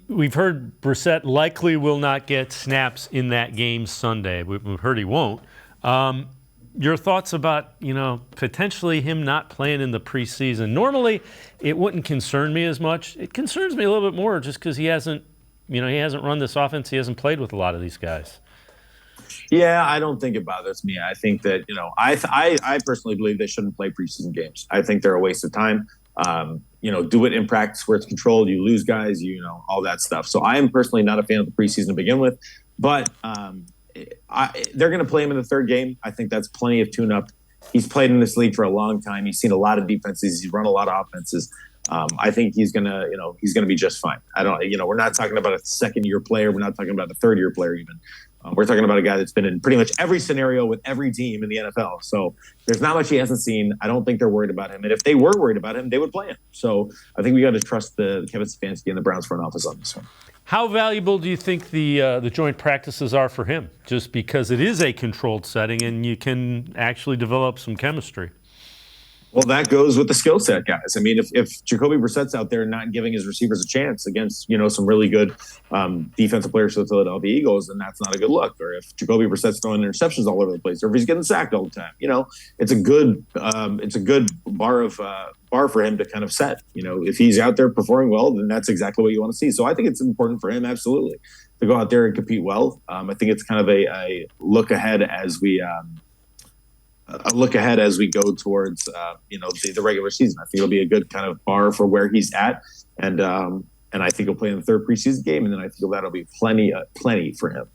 We've heard Brissett likely will not get snaps in that game Sunday. We've heard he won't. Your thoughts about, potentially him not playing in the preseason? Normally, it wouldn't concern me as much. It concerns me a little bit more just because he hasn't run this offense. He hasn't played with a lot of these guys. Yeah, I don't think it bothers me. I think that, I personally believe they shouldn't play preseason games. I think they're a waste of time. Do it in practice where it's controlled. You lose guys, all that stuff. So I am personally not a fan of the preseason to begin with. But they're going to play him in the third game. I think that's plenty of tune-up. He's played in this league for a long time. He's seen a lot of defenses. He's run a lot of offenses. I think he's gonna be just fine. We're not talking about a second-year player. We're not talking about a third-year player even. We're talking about a guy that's been in pretty much every scenario with every team in the NFL. So there's not much he hasn't seen. I don't think they're worried about him. And if they were worried about him, they would play him. So I think we got to trust the Kevin Stefanski and the Browns front office on this one. How valuable do you think the joint practices are for him? Just because it is a controlled setting and you can actually develop some chemistry. Well, that goes with the skill set, guys. I mean, if Jacoby Brissett's out there not giving his receivers a chance against, some really good defensive players for the Philadelphia Eagles, then that's not a good look. Or if Jacoby Brissett's throwing interceptions all over the place, or if he's getting sacked all the time, it's a good bar for him to kind of set. If he's out there performing well, then that's exactly what you want to see. So I think it's important for him, absolutely, to go out there and compete well. I think it's kind of a look ahead as we go towards the regular season. I think it'll be a good kind of bar for where he's at, and I think he'll play in the third preseason game, and then I think that'll be plenty for him.